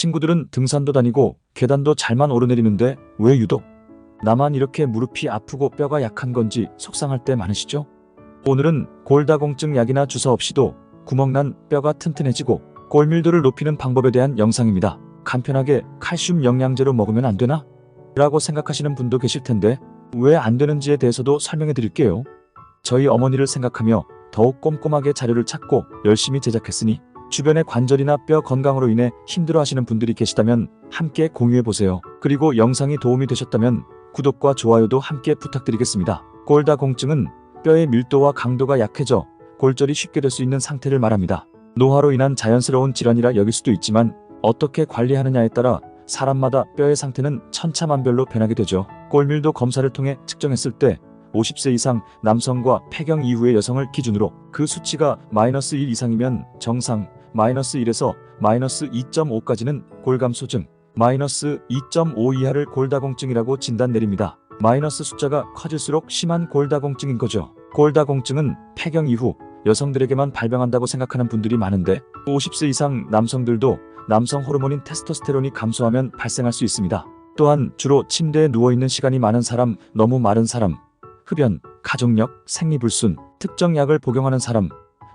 친구들은 등산도 다니고 계단도 잘만 오르내리는데 왜 유독 나만 이렇게 무릎이 아프고 뼈가 약한 건지 속상할 때 많으시죠? 오늘은 골다공증 약이나 주사 없이도 구멍난 뼈가 튼튼해지고 골밀도를 높이는 방법에 대한 영상입니다. 간편하게 칼슘 영양제로 먹으면 안 되나? 라고 생각하시는 분도 계실 텐데 왜 안 되는지에 대해서도 설명해 드릴게요. 저희 어머니를 생각하며 더욱 꼼꼼하게 자료를 찾고 열심히 제작했으니 주변의 관절이나 뼈 건강으로 인해 힘들어하시는 분들이 계시다면 함께 공유해보세요. 그리고 영상이 도움이 되셨다면 구독과 좋아요도 함께 부탁드리겠습니다. 골다공증은 뼈의 밀도와 강도가 약해져 골절이 쉽게 될 수 있는 상태를 말합니다. 노화로 인한 자연스러운 질환이라 여길 수도 있지만 어떻게 관리하느냐에 따라 사람마다 뼈의 상태는 천차만별로 변하게 되죠. 골밀도 검사를 통해 측정했을 때 50세 이상 남성과 폐경 이후의 여성을 기준으로 그 수치가 -1 이상이면 정상, -1에서 -2.5까지는 골감소증, -2.5 이하를 골다공증이라고 진단 내립니다. 마이너스 숫자가 커질수록 심한 골다공증인 거죠. 골다공증은 폐경 이후 여성들에게만 발병한다고 생각하는 분들이 많은데 50세 이상 남성들도 남성 호르몬인 테스토스테론이 감소하면 발생할 수 있습니다. 또한 주로 침대에 누워있는 시간이 많은 사람, 너무 마른 사람, 흡연, 가족력, 생리불순, 특정 약을 복용하는 사람,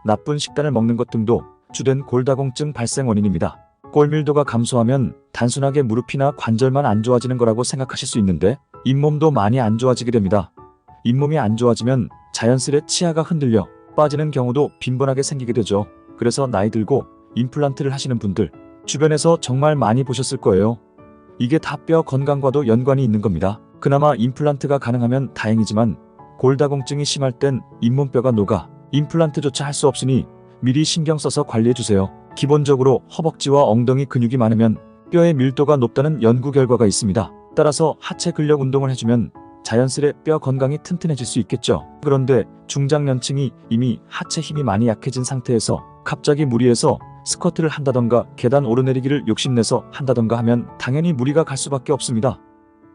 나쁜 식단을 먹는 것 등도 주된 골다공증 발생 원인입니다. 골밀도가 감소하면 단순하게 무릎이나 관절만 안 좋아지는 거라고 생각하실 수 있는데 잇몸도 많이 안 좋아지게 됩니다. 잇몸이 안 좋아지면 자연스레 치아가 흔들려 빠지는 경우도 빈번하게 생기게 되죠. 그래서 나이 들고 임플란트를 하시는 분들 주변에서 정말 많이 보셨을 거예요. 이게 다 뼈 건강과도 연관이 있는 겁니다. 그나마 임플란트가 가능하면 다행이지만 골다공증이 심할 땐 잇몸뼈가 녹아 임플란트조차 할 수 없으니 미리 신경 써서 관리해주세요. 기본적으로 허벅지와 엉덩이 근육이 많으면 뼈의 밀도가 높다는 연구 결과가 있습니다. 따라서 하체 근력 운동을 해주면 자연스레 뼈 건강이 튼튼해질 수 있겠죠. 그런데 중장년층이 이미 하체 힘이 많이 약해진 상태에서 갑자기 무리해서 스쿼트를 한다던가 계단 오르내리기를 욕심내서 한다던가 하면 당연히 무리가 갈 수밖에 없습니다.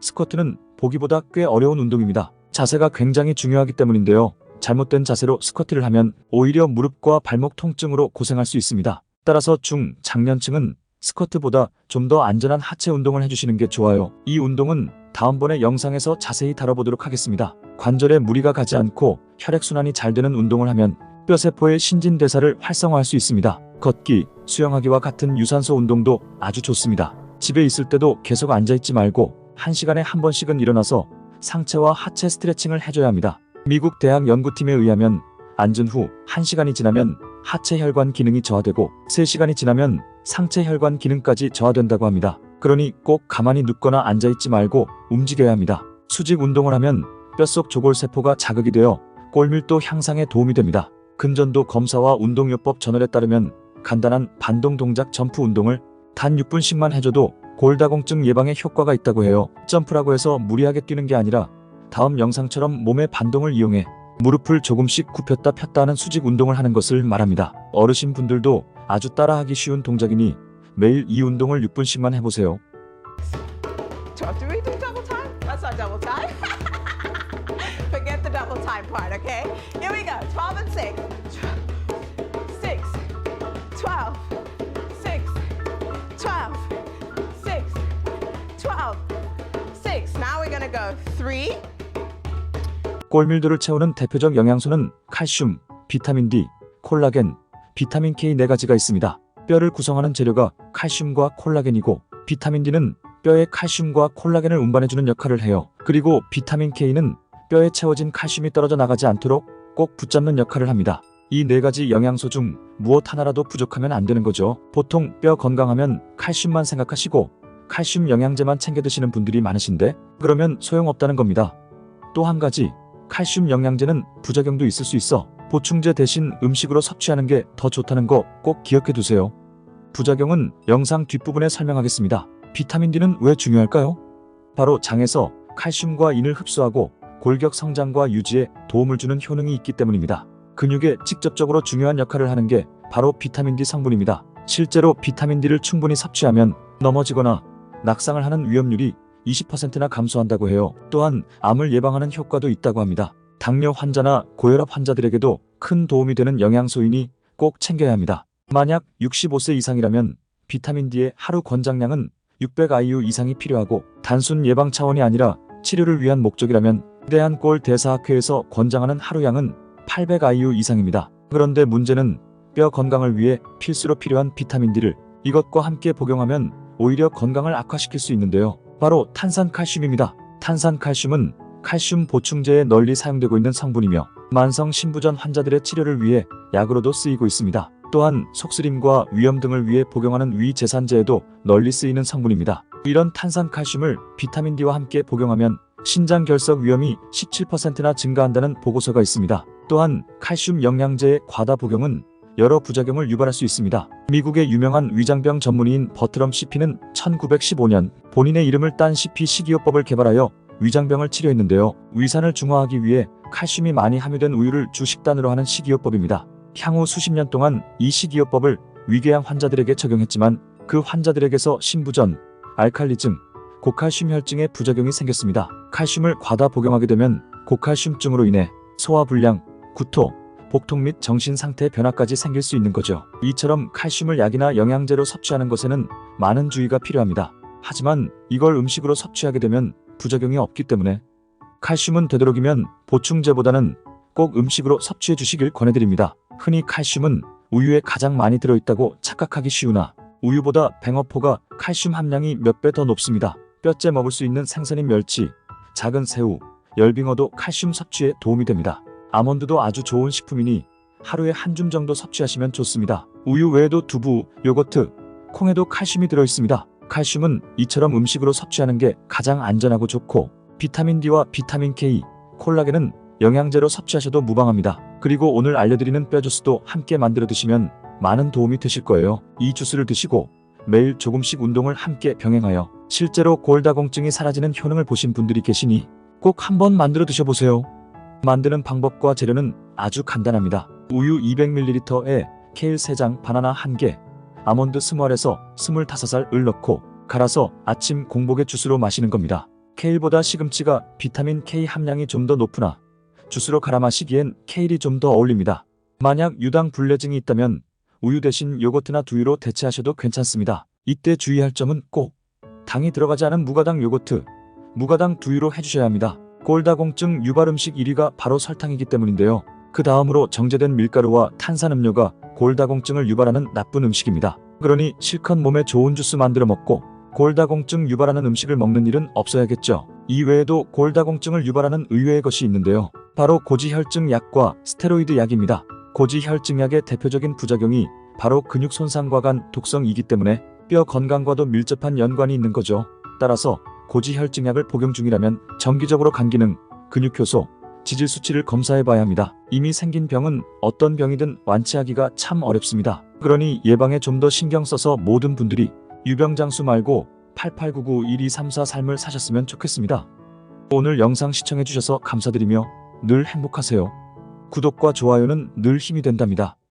스쿼트는 보기보다 꽤 어려운 운동입니다. 자세가 굉장히 중요하기 때문인데요. 잘못된 자세로 스쿼트를 하면 오히려 무릎과 발목 통증으로 고생할 수 있습니다. 따라서 중장년층은 스쿼트보다 좀 더 안전한 하체 운동을 해주시는 게 좋아요. 이 운동은 다음번에 영상에서 자세히 다뤄보도록 하겠습니다. 관절에 무리가 가지 않고 혈액순환이 잘 되는 운동을 하면 뼈세포의 신진대사를 활성화할 수 있습니다. 걷기, 수영하기와 같은 유산소 운동도 아주 좋습니다. 집에 있을 때도 계속 앉아있지 말고 1시간에 한 번씩은 일어나서 상체와 하체 스트레칭을 해줘야 합니다. 미국 대학 연구팀에 의하면 앉은 후 1시간이 지나면 하체 혈관 기능이 저하되고 3시간이 지나면 상체 혈관 기능까지 저하된다고 합니다. 그러니 꼭 가만히 눕거나 앉아있지 말고 움직여야 합니다. 수직 운동을 하면 뼛속 조골세포가 자극이 되어 골밀도 향상에 도움이 됩니다. 근전도 검사와 운동요법 저널에 따르면 간단한 반동 동작 점프 운동을 단 6분씩만 해줘도 골다공증 예방에 효과가 있다고 해요. 점프라고 해서 무리하게 뛰는 게 아니라 다음 영상처럼 몸의 반동을 이용해 무릎을 조금씩 굽혔다 폈다 하는 수직 운동을 하는 것을 말합니다. 어르신 분들도 아주 따라하기 쉬운 동작이니 매일 이 운동을 6분씩만 해보세요. Do we do double time? That's not double time. Forget the double time part, okay? Here we go. 12 and 6. 6. 12. 6. 12. 6. 12. 6. Now we're gonna go 3. 골밀도를 채우는 대표적 영양소는 칼슘, 비타민 D, 콜라겐, 비타민 K 4가지가 있습니다. 뼈를 구성하는 재료가 칼슘과 콜라겐이고 비타민 D는 뼈에 칼슘과 콜라겐을 운반해주는 역할을 해요. 그리고 비타민 K는 뼈에 채워진 칼슘이 떨어져 나가지 않도록 꼭 붙잡는 역할을 합니다. 이 4가지 영양소 중 무엇 하나라도 부족하면 안 되는 거죠. 보통 뼈 건강하면 칼슘만 생각하시고 칼슘 영양제만 챙겨 드시는 분들이 많으신데 그러면 소용없다는 겁니다. 또 한 가지 칼슘 영양제는 부작용도 있을 수 있어 보충제 대신 음식으로 섭취하는 게 더 좋다는 거 꼭 기억해 두세요. 부작용은 영상 뒷부분에 설명하겠습니다. 비타민 D는 왜 중요할까요? 바로 장에서 칼슘과 인을 흡수하고 골격 성장과 유지에 도움을 주는 효능이 있기 때문입니다. 근육에 직접적으로 중요한 역할을 하는 게 바로 비타민 D 성분입니다. 실제로 비타민 D를 충분히 섭취하면 넘어지거나 낙상을 하는 위험률이 20%나 감소한다고 해요. 또한 암을 예방하는 효과도 있다고 합니다. 당뇨 환자나 고혈압 환자들에게도 큰 도움이 되는 영양소이니 꼭 챙겨야 합니다. 만약 65세 이상이라면 비타민 D의 하루 권장량은 600 IU 이상이 필요하고 단순 예방 차원이 아니라 치료를 위한 목적이라면 대한골 대사학회에서 권장하는 하루량은 800 IU 이상입니다. 그런데 문제는 뼈 건강을 위해 필수로 필요한 비타민 D를 이것과 함께 복용하면 오히려 건강을 악화시킬 수 있는데요. 바로 탄산칼슘입니다. 탄산칼슘은 칼슘 보충제에 널리 사용되고 있는 성분이며 만성 신부전 환자들의 치료를 위해 약으로도 쓰이고 있습니다. 또한 속쓰림과 위염 등을 위해 복용하는 위제산제에도 널리 쓰이는 성분입니다. 이런 탄산칼슘을 비타민 D와 함께 복용하면 신장 결석 위험이 17%나 증가한다는 보고서가 있습니다. 또한 칼슘 영양제의 과다 복용은 여러 부작용을 유발할 수 있습니다. 미국의 유명한 위장병 전문의인 버트럼 CP는 1915년 본인의 이름을 딴 CP 식이요법을 개발하여 위장병을 치료했는데요. 위산을 중화하기 위해 칼슘이 많이 함유된 우유를 주 식단으로 하는 식이요법입니다. 향후 수십 년 동안 이 식이요법을 위궤양 환자들에게 적용했지만 그 환자들에게서 신부전, 알칼리증, 고칼슘 혈증의 부작용이 생겼습니다. 칼슘을 과다 복용하게 되면 고칼슘증으로 인해 소화불량, 구토, 복통 및 정신 상태 변화까지 생길 수 있는 거죠. 이처럼 칼슘을 약이나 영양제로 섭취하는 것에는 많은 주의가 필요합니다. 하지만 이걸 음식으로 섭취하게 되면 부작용이 없기 때문에 칼슘은 되도록이면 보충제보다는 꼭 음식으로 섭취해 주시길 권해드립니다. 흔히 칼슘은 우유에 가장 많이 들어있다고 착각하기 쉬우나 우유보다 뱅어포가 칼슘 함량이 몇 배 더 높습니다. 뼈째 먹을 수 있는 생선인 멸치, 작은 새우, 열빙어도 칼슘 섭취에 도움이 됩니다. 아몬드도 아주 좋은 식품이니 하루에 한 줌 정도 섭취하시면 좋습니다. 우유 외에도 두부, 요거트, 콩에도 칼슘이 들어있습니다. 칼슘은 이처럼 음식으로 섭취하는 게 가장 안전하고 좋고 비타민 D와 비타민 K, 콜라겐은 영양제로 섭취하셔도 무방합니다. 그리고 오늘 알려드리는 뼈 주스도 함께 만들어 드시면 많은 도움이 되실 거예요. 이 주스를 드시고 매일 조금씩 운동을 함께 병행하여 실제로 골다공증이 사라지는 효능을 보신 분들이 계시니 꼭 한번 만들어 드셔보세요. 만드는 방법과 재료는 아주 간단합니다. 우유 200ml에 케일 3장, 바나나 1개, 아몬드 20알에서 25알을 넣고 갈아서 아침 공복에 주스로 마시는 겁니다. 케일보다 시금치가 비타민 K 함량이 좀 더 높으나 주스로 갈아 마시기엔 케일이 좀 더 어울립니다. 만약 유당 불내증이 있다면 우유 대신 요거트나 두유로 대체하셔도 괜찮습니다. 이때 주의할 점은 꼭 당이 들어가지 않은 무가당 요거트, 무가당 두유로 해주셔야 합니다. 골다공증 유발 음식 1위가 바로 설탕이기 때문인데요. 그 다음으로 정제된 밀가루와 탄산음료가 골다공증을 유발하는 나쁜 음식입니다. 그러니 실컷 몸에 좋은 주스 만들어 먹고 골다공증 유발하는 음식을 먹는 일은 없어야겠죠. 이외에도 골다공증을 유발하는 의외의 것이 있는데요. 바로 고지혈증 약과 스테로이드 약입니다. 고지혈증 약의 대표적인 부작용이 바로 근육 손상과 간 독성이기 때문에 뼈 건강과도 밀접한 연관이 있는 거죠. 따라서 고지혈증 약을 복용 중이라면 정기적으로 간 기능, 근육 효소, 지질 수치를 검사해 봐야 합니다. 이미 생긴 병은 어떤 병이든 완치하기가 참 어렵습니다. 그러니 예방에 좀 더 신경 써서 모든 분들이 유병장수 말고 8899-1234 삶을 사셨으면 좋겠습니다. 오늘 영상 시청해 주셔서 감사드리며 늘 행복하세요. 구독과 좋아요는 늘 힘이 된답니다.